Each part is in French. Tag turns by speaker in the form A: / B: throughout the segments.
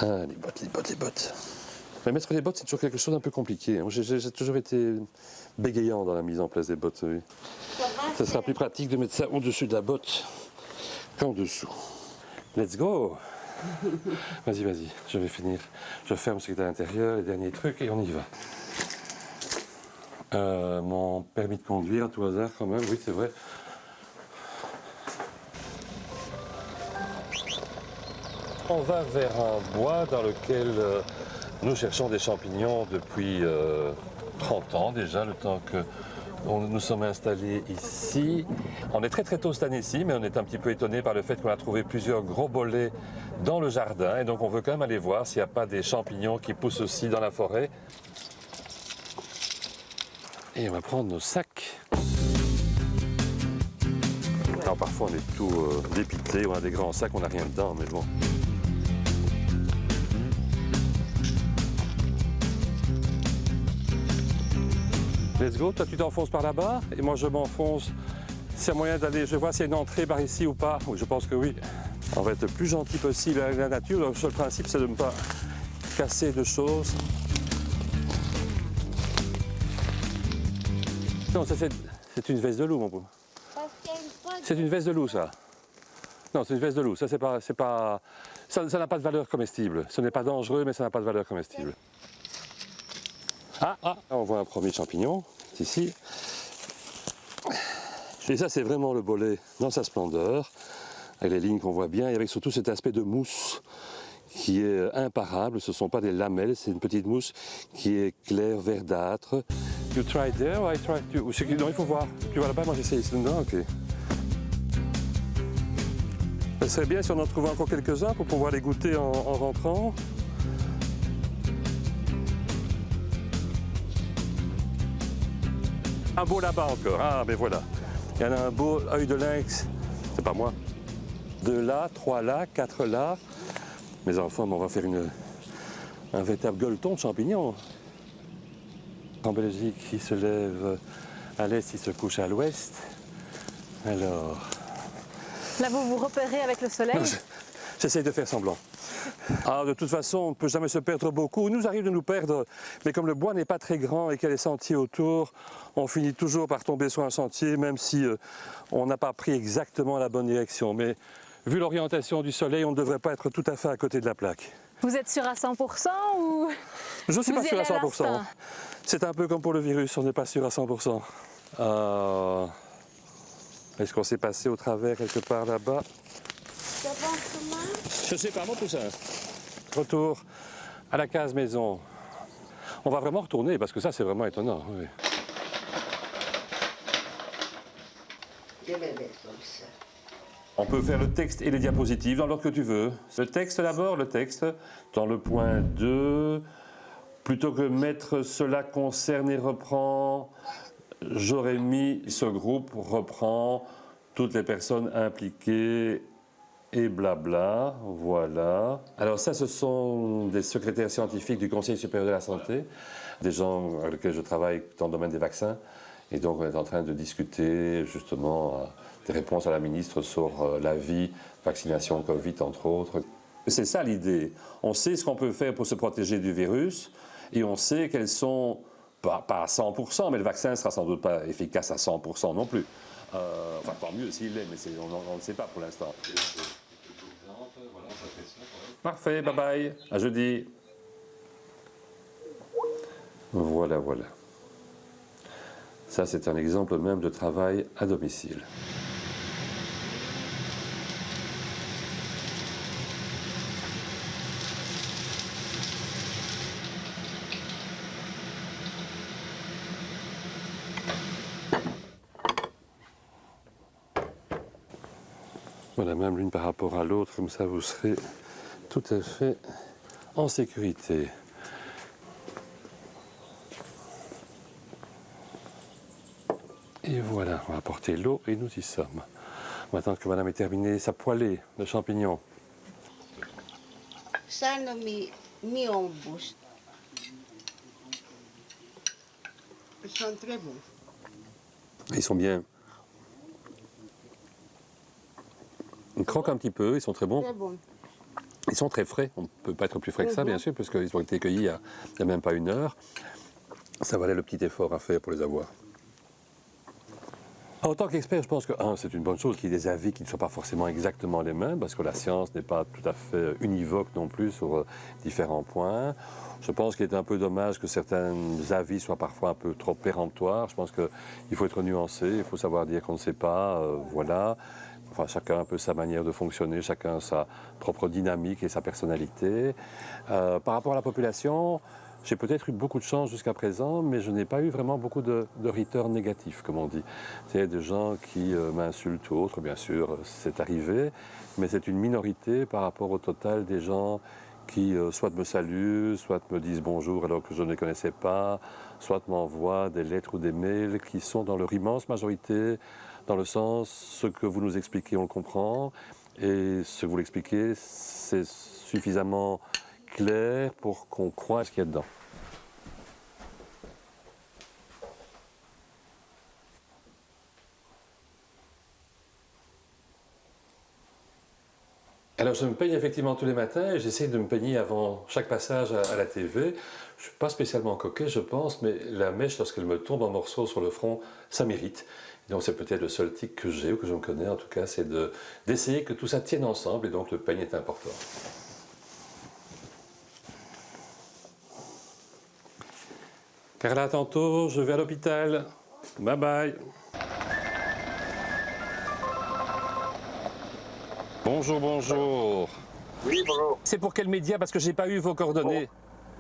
A: Ah, les bottes, les bottes, les bottes. Mais mettre les bottes, c'est toujours quelque chose d'un peu compliqué. J'ai toujours été bégayant dans la mise en place des bottes. Oui. Ça sera plus pratique de mettre ça au-dessus de la botte qu'en dessous. Let's go. Vas-y, vas-y, je vais finir. Je ferme ce qui est à l'intérieur, les derniers trucs, et on y va. Mon permis de conduire, à tout hasard, quand même, oui, c'est vrai. On va vers un bois dans lequel nous cherchons des champignons depuis 30 ans déjà, le temps que nous sommes installés ici. On est très très tôt cette année-ci, mais on est un petit peu étonné par le fait qu'on a trouvé plusieurs gros bolets dans le jardin. Et donc on veut quand même aller voir s'il n'y a pas des champignons qui poussent aussi dans la forêt. Et on va prendre nos sacs. Alors parfois on est tout dépité, on a des grands sacs, on n'a rien dedans, mais bon. Let's go, toi tu t'enfonces par là-bas et moi je m'enfonce. S'il y a moyen d'aller, je vois s'il y a une entrée par ici ou pas. Oui, je pense que oui. On va être le plus gentil possible avec la nature. Le seul principe c'est de ne pas casser de choses. Non, ça c'est une veste de loup mon pauvre. C'est une veste de loup ça. Non, c'est une veste de loup. Ça ça n'a pas de valeur comestible. Ce n'est pas dangereux mais ça n'a pas de valeur comestible. Ah, on voit un premier champignon, c'est ici. Et ça, c'est vraiment le bolet dans sa splendeur, avec les lignes qu'on voit bien, et avec surtout cet aspect de mousse qui est imparable. Ce ne sont pas des lamelles, c'est une petite mousse qui est claire, verdâtre. You try there or I try to... Non, il faut voir. Tu vas là-bas, moi j'essaie ici. Non, ok. Ce serait bien si on en trouvait encore quelques-uns pour pouvoir les goûter en rentrant. Un beau là-bas encore, ah mais voilà. Il y en a un beau œil de lynx, c'est pas moi. 2 là, 3 là, 4 là. Mes enfants, on va faire un véritable gueuleton de champignons. En Belgique, il se lève à l'est, il se couche à l'ouest. Alors...
B: Là, vous vous repérez avec le soleil?
A: J'essaie de faire semblant. Alors, de toute façon, on ne peut jamais se perdre beaucoup. Il nous arrive de nous perdre, mais comme le bois n'est pas très grand et qu'il y a des sentiers autour, on finit toujours par tomber sur un sentier, même si on n'a pas pris exactement la bonne direction. Mais vu l'orientation du soleil, on ne devrait pas être tout à fait à côté de la plaque.
B: Vous êtes sûr à 100% ou...
A: Je ne suis pas sûr à 100%. C'est un peu comme pour le virus, on n'est pas sûr à 100%. Est-ce qu'on s'est passé au travers quelque part là-bas? Je sais pas, mon poussin. Retour à la case maison. On va vraiment retourner parce que ça, c'est vraiment étonnant. Oui. On peut faire le texte et les diapositives dans l'ordre que tu veux. Le texte d'abord, le texte. Dans le point 2, plutôt que mettre cela concerne et reprend, j'aurais mis ce groupe reprend toutes les personnes impliquées et blabla, voilà. Alors ça, ce sont des secrétaires scientifiques du Conseil supérieur de la santé, des gens avec lesquels je travaille dans le domaine des vaccins. Et donc on est en train de discuter justement des réponses à la ministre sur l'avis, vaccination Covid entre autres. C'est ça l'idée. On sait ce qu'on peut faire pour se protéger du virus et on sait qu'elles sont, pas à 100%, mais le vaccin ne sera sans doute pas efficace à 100% non plus. Enfin, tant mieux s'il l'est, mais on ne sait pas pour l'instant. Parfait, bye bye, à jeudi. Voilà, voilà. Ça, c'est un exemple même de travail à domicile. Voilà, même l'une par rapport à l'autre, comme ça vous serez tout à fait en sécurité. Et voilà, on va apporter l'eau et nous y sommes. On va attendre que madame ait terminé sa poêlée de champignons.
C: Ça, on a mis en bouche. Ils sont très bons.
A: Ils sont bien. Ils croquent un petit peu, ils sont très bons.
C: Très bons.
A: Ils sont très frais, on ne peut pas être plus frais que ça, bien sûr, puisqu'ils ont été cueillis il n'y a même pas une heure. Ça valait le petit effort à faire pour les avoir. En tant qu'expert, je pense que c'est une bonne chose qu'il y ait des avis qui ne soient pas forcément exactement les mêmes, parce que la science n'est pas tout à fait univoque non plus sur différents points. Je pense qu'il est un peu dommage que certains avis soient parfois un peu trop péremptoires. Je pense qu'il faut être nuancé, il faut savoir dire qu'on ne sait pas, voilà. Enfin, chacun a un peu sa manière de fonctionner, chacun a sa propre dynamique et sa personnalité. Par rapport à la population, j'ai peut-être eu beaucoup de chance jusqu'à présent, mais je n'ai pas eu vraiment beaucoup de returns négatifs, comme on dit. C'est des gens qui m'insultent ou autres, bien sûr, c'est arrivé, mais c'est une minorité par rapport au total des gens qui soit me saluent, soit me disent bonjour alors que je ne les connaissais pas, soit m'envoient des lettres ou des mails qui sont dans leur immense majorité, dans le sens, ce que vous nous expliquez, on le comprend, et ce que vous l'expliquez, c'est suffisamment clair pour qu'on croie à ce qu'il y a dedans. Alors je me peigne effectivement tous les matins et j'essaie de me peigner avant chaque passage à la TV. Je ne suis pas spécialement coquet, je pense, mais la mèche, lorsqu'elle me tombe en morceaux sur le front, ça m'irrite. Donc c'est peut-être le seul tic que j'ai ou que je me connais en tout cas, c'est d'essayer que tout ça tienne ensemble et donc le peigne est important. Carla, à tantôt, je vais à l'hôpital. Bye bye. Bonjour, bonjour.
D: Oui, bonjour.
A: C'est pour quel média? Parce que j'ai pas eu vos coordonnées.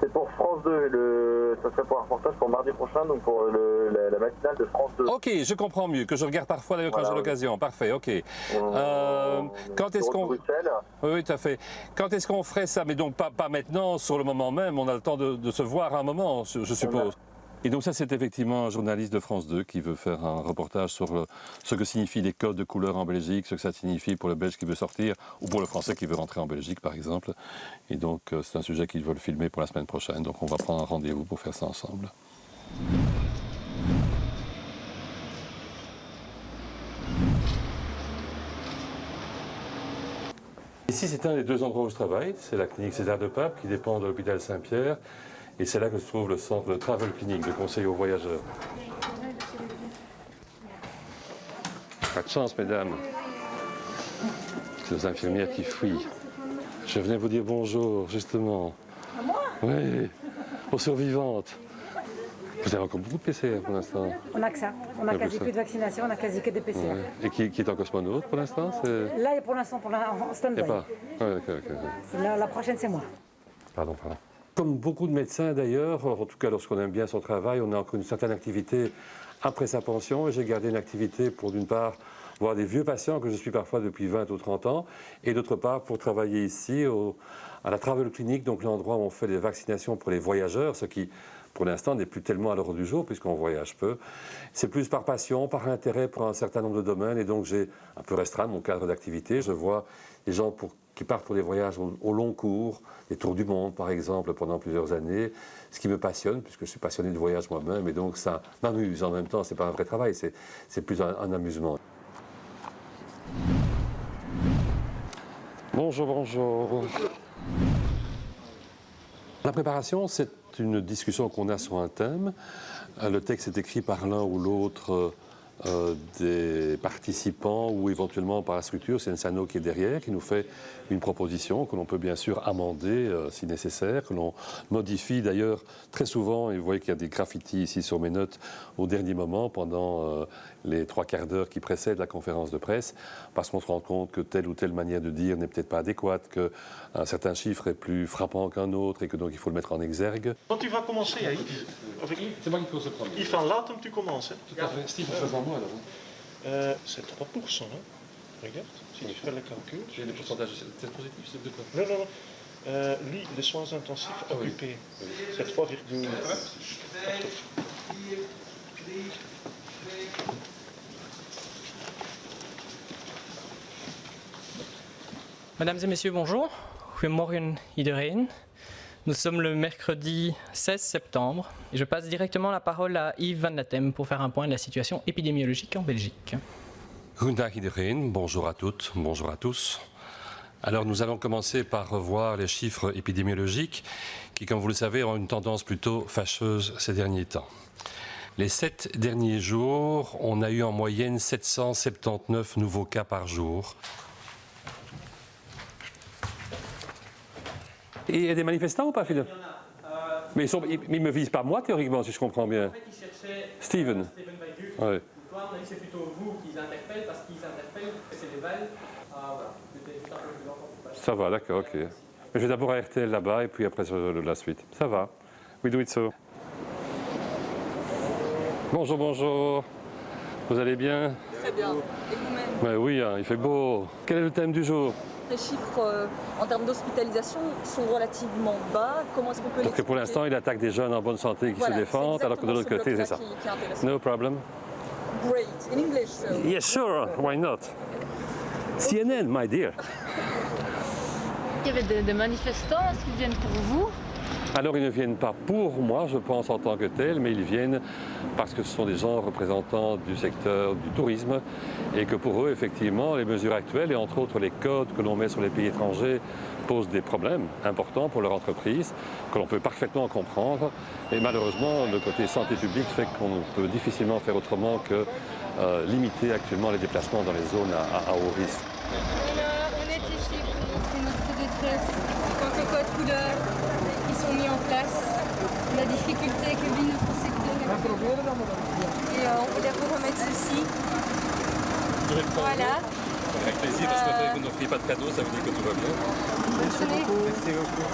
D: C'est pour France 2, ça serait pour un reportage pour mardi prochain, donc pour la matinale de France 2.
A: Ok, je comprends mieux, que je regarde parfois d'ailleurs quand j'ai l'occasion. Parfait, ok. Quand est-ce qu'on... Oui, tout à fait. Quand est-ce qu'on ferait ça? Mais donc pas maintenant, sur le moment même, on a le temps de se voir à un moment, je suppose. Et donc ça, c'est effectivement un journaliste de France 2 qui veut faire un reportage sur ce que signifient les codes de couleur en Belgique, ce que ça signifie pour le Belge qui veut sortir, ou pour le Français qui veut rentrer en Belgique, par exemple. Et donc, c'est un sujet qu'ils veulent filmer pour la semaine prochaine. Donc, on va prendre un rendez-vous pour faire ça ensemble. Ici, c'est un des deux endroits où je travaille. C'est la clinique César de Pape, qui dépend de l'hôpital Saint-Pierre. Et c'est là que se trouve le centre de Travel Clinic, de conseil aux voyageurs. Pas de chance, mesdames. C'est nos infirmières qui fuient. Je venais vous dire bonjour, justement.
E: À moi?
A: Oui, aux survivantes. Vous avez encore beaucoup de PCR pour l'instant?
E: On n'a que ça. On n'a quasi plus de vaccination, on n'a quasi que des PCR.
A: Ouais. Et qui est en cosmonaute pour l'instant?
E: Là, pour l'instant, en stand-by.
A: Pas. Ouais, d'accord.
E: La prochaine, c'est moi.
A: Pardon. Comme beaucoup de médecins d'ailleurs, en tout cas lorsqu'on aime bien son travail, on a encore une certaine activité après sa pension. Et j'ai gardé une activité pour d'une part voir des vieux patients que je suis parfois depuis 20 ou 30 ans, et d'autre part pour travailler ici à la Travel Clinic, donc l'endroit où on fait des vaccinations pour les voyageurs, ce qui pour l'instant n'est plus tellement à l'ordre du jour puisqu'on voyage peu. C'est plus par passion, par intérêt pour un certain nombre de domaines, et donc j'ai un peu restreint mon cadre d'activité. Je vois les gens qui partent pour des voyages au long cours, des tours du monde par exemple pendant plusieurs années, ce qui me passionne puisque je suis passionné de voyage moi-même, et donc ça m'amuse en même temps. C'est pas un vrai travail, c'est plus un amusement. Bonjour. La préparation, c'est une discussion qu'on a sur un thème. Le texte est écrit par l'un ou l'autre des participants ou éventuellement par la structure. C'est Nsano qui est derrière, qui nous fait une proposition que l'on peut bien sûr amender si nécessaire, que l'on modifie d'ailleurs très souvent. Et vous voyez qu'il y a des graffitis ici sur mes notes au dernier moment pendant les 3 quarts d'heure qui précèdent la conférence de presse, parce qu'on se rend compte que telle ou telle manière de dire n'est peut-être pas adéquate, qu'un certain chiffre est plus frappant qu'un autre et que donc il faut le mettre en exergue.
F: Quand tu vas commencer, Yves,
A: C'est moi qui pose le premier.
F: Yves van Latem, tu commences. Hein.
A: Tout à fait. Steve, on fait en moi alors.
F: C'est 3%. Hein. Regarde, si tu fais le calcul.
A: J'ai des pourcentages, c'est positif, c'est de quoi?
F: Non. Lui, les soins intensifs occupés, c'est 3,8.
G: Mesdames et messieurs, bonjour. Goedemorgen iedereen. Nous sommes le mercredi 16 septembre et je passe directement la parole à Yves van Latem pour faire un point de la situation épidémiologique en Belgique.
A: Goedendag iedereen, bonjour à toutes, bonjour à tous. Alors nous allons commencer par revoir les chiffres épidémiologiques qui, comme vous le savez, ont une tendance plutôt fâcheuse ces derniers temps. Les 7 derniers jours, on a eu en moyenne 779 nouveaux cas par jour. Et il y a des manifestants ou pas, Philippe? Mais ils me visent pas moi, théoriquement, si je comprends bien.
G: En fait, ils cherchaient
A: Steven.
G: Steven Weigut.
A: Ouais.
G: Toi, à mon avis, c'est plutôt vous qu'ils interpellent parce qu'ils interpellent, c'est les balles. Voilà, c'était juste un peu plus longtemps pour pas.
A: Ça va, d'accord, ok. Mais je vais d'abord à RTL là-bas et puis après la suite. Ça va. We do it so. Bonjour, bonjour. Vous allez bien?
H: Très bien. Et vous-même?
A: Ouais, oui, hein, il fait beau. Quel est le thème du jour?
H: Les chiffres en termes d'hospitalisation sont relativement bas. Comment est-ce qu'on peut
A: Donc pour l'instant, il attaque des jeunes en bonne santé qui se défendent, alors que de l'autre côté, c'est ça.
H: Qui est intéressant.
A: No problem.
H: Great. In English, so.
A: Yes, sure. Why not? CNN, my dear.
B: Il y avait des manifestants, est-ce qu'ils viennent pour vous?
A: Alors, ils ne viennent pas pour moi, je pense, en tant que tels, mais ils viennent parce que ce sont des gens représentants du secteur du tourisme et que pour eux, effectivement, les mesures actuelles et entre autres les codes que l'on met sur les pays étrangers posent des problèmes importants pour leur entreprise, que l'on peut parfaitement comprendre. Et malheureusement, le côté santé publique fait qu'on peut difficilement faire autrement que limiter actuellement les déplacements dans les zones à haut risque.
I: On est ici pour montrer notre détresse quant aux codes couleurs qui sont mis en place, la difficulté que vit notre secteur. Et on voulait vous remettre ceci. Voilà.
A: Avec plaisir, parce que vous n'offriez pas de cadeau, ça veut dire que tout va bien.
I: Bonne journée.
A: Merci beaucoup.